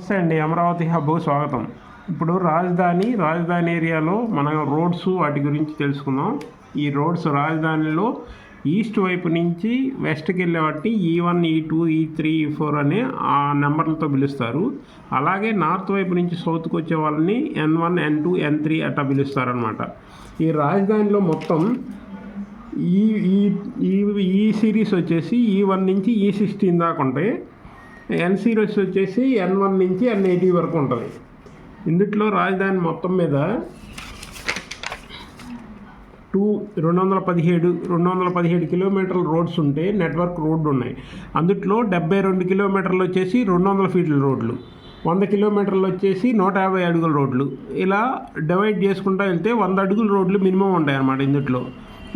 నమస్తే అండి, అమరావతి హబ్కు స్వాగతం. ఇప్పుడు రాజధాని ఏరియాలో మన రోడ్స్ వాటి గురించి తెలుసుకుందాం. ఈ రోడ్స్ రాజధానిలో ఈస్ట్ వైపు నుంచి వెస్ట్కి వెళ్ళే వాటిని E1, E2, E3, E4 అనే ఆ నెంబర్లతో పిలుస్తారు. అలాగే నార్త్ వైపు నుంచి సౌత్కి వచ్చే వాళ్ళని N1, N2, N3 అట్లా పిలుస్తారనమాట. ఈ రాజధానిలో మొత్తం ఈ సిరీస్ వచ్చేసి E1 నుంచి E16 దాకా ఉంటాయి. ఎన్ సిరీస్ వచ్చేసి N1 నుంచి N80 వరకు ఉంటుంది. ఇందుట్లో రాజధాని మొత్తం మీద 217 కిలోమీటర్ల రోడ్స్ ఉంటే నెట్వర్క్ రోడ్డు ఉన్నాయి. అందుట్లో 72 కిలోమీటర్లు వచ్చేసి 200 ఫీట్ల రోడ్లు, 100 కిలోమీటర్లు వచ్చేసి 150 అడుగుల రోడ్లు. ఇలా డివైడ్ చేసుకుంటూ వెళ్తే 100 అడుగుల రోడ్లు మినిమం ఉంటాయి అన్నమాట. ఇందుట్లో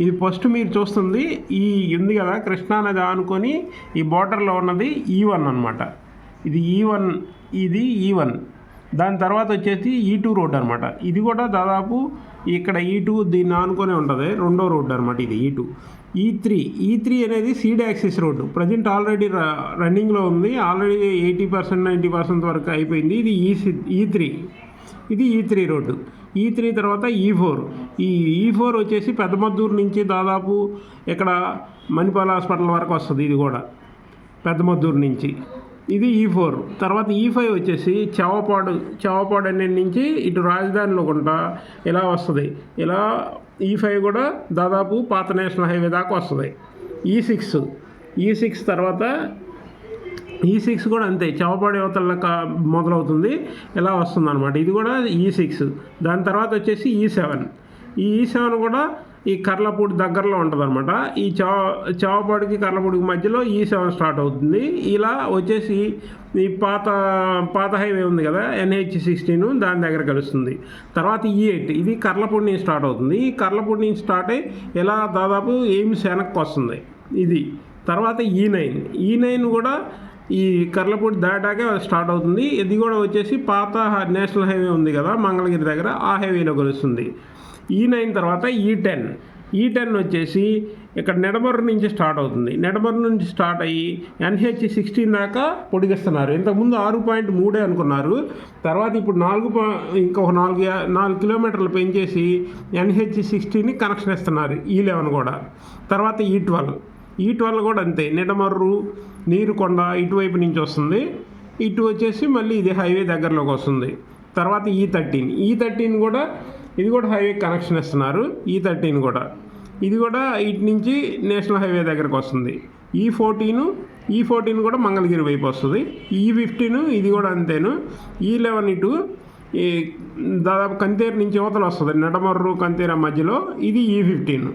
ఇది ఫస్ట్ మీరు చూస్తుంది ఈ ఉంది కదా కృష్ణానది ఆనుకొని ఈ బార్డర్లో ఉన్నది E1 అనమాట. ఇది E1. దాని తర్వాత వచ్చేసి E2 రోడ్ అనమాట. ఇది కూడా దాదాపు ఇక్కడ E2 దీన్ని ఆనుకొని ఉంటుంది, రెండో రోడ్డు అనమాట. ఇది E2. E3 అనేది seed axis road. Present already రన్నింగ్లో ఉంది. ఆల్రెడీ 80%, 90% వరకు అయిపోయింది. ఇది E3. ఇది E3 రోడ్డు. E3 తర్వాత E4. ఈ E4 వచ్చేసి పెద్దమద్దూరు నుంచి దాదాపు ఇక్కడ మణిపాల్ హాస్పిటల్ వరకు వస్తుంది. ఇది కూడా పెద్దమద్దూరు నుంచి. ఇది E4. తర్వాత E5 వచ్చేసి చవపాడు అనే నుంచి ఇటు రాజధానిలో కొంట ఇలా వస్తుంది. ఇలా E5 కూడా దాదాపు పాత నేషనల్ హైవే దాకా వస్తుంది. E6 తర్వాత E6 కూడా అంతే, చవపాడు యువతల మొదలవుతుంది, ఇలా వస్తుంది అనమాట. ఇది కూడా E6. దాని తర్వాత వచ్చేసి E7 కూడా ఈ కర్లపూడి దగ్గరలో ఉంటుంది అనమాట. ఈ చవపాడికి కర్లపూడికి మధ్యలో E7 స్టార్ట్ అవుతుంది. ఇలా వచ్చేసి ఈ పాత హైవే ఉంది కదా NH16, దాని దగ్గర కలుస్తుంది. తర్వాత E8 ఇది కర్లపూడి నుంచి స్టార్ట్ అవుతుంది. ఈ కర్లపూడి నుంచి స్టార్ట్ అయ్యి ఇలా దాదాపు ఎయిమ్స్ వెనక్కి వస్తుంది. ఇది తర్వాత E9 కూడా ఈ కర్లపూడి దాటాకే స్టార్ట్ అవుతుంది. ఇది కూడా వచ్చేసి పాత నేషనల్ హైవే ఉంది కదా మంగళగిరి దగ్గర, ఆ హైవేలో కలుస్తుంది. E9 తర్వాత E10 వచ్చేసి ఇక్కడ నెడమర్రు నుంచి స్టార్ట్ అవుతుంది. నెడమర్రు నుంచి స్టార్ట్ అయ్యి NH16 దాకా పొడిగిస్తున్నారు. ఇంతకుముందు 6.3 అనుకున్నారు. తర్వాత ఇప్పుడు 4 కిలోమీటర్లు పెంచేసి NH16ని కనెక్షన్ ఇస్తున్నారు. E11 కూడా. తర్వాత E12 కూడా అంతే, నెడమర్రు నీరుకొండ ఇటువైపు నుంచి వస్తుంది. ఇటు వచ్చేసి మళ్ళీ ఇది హైవే దగ్గరలోకి వస్తుంది. తర్వాత E13 కూడా, ఇది కూడా హైవే కనెక్షన్ ఇస్తున్నారు. E13 కూడా, ఇది కూడా ఇటు నుంచి నేషనల్ హైవే దగ్గరకు వస్తుంది. E14 కూడా మంగళగిరి వైపు వస్తుంది. E15 ఇది కూడా అంతేను. E11 ఇటు ఈ దాదాపు కంతేరు నుంచి యువతలు వస్తుంది, నెడమర్రు కంతేరు మధ్యలో. ఇది E15.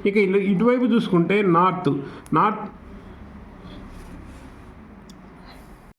ఇక ఇటువైపు చూసుకుంటే నార్త్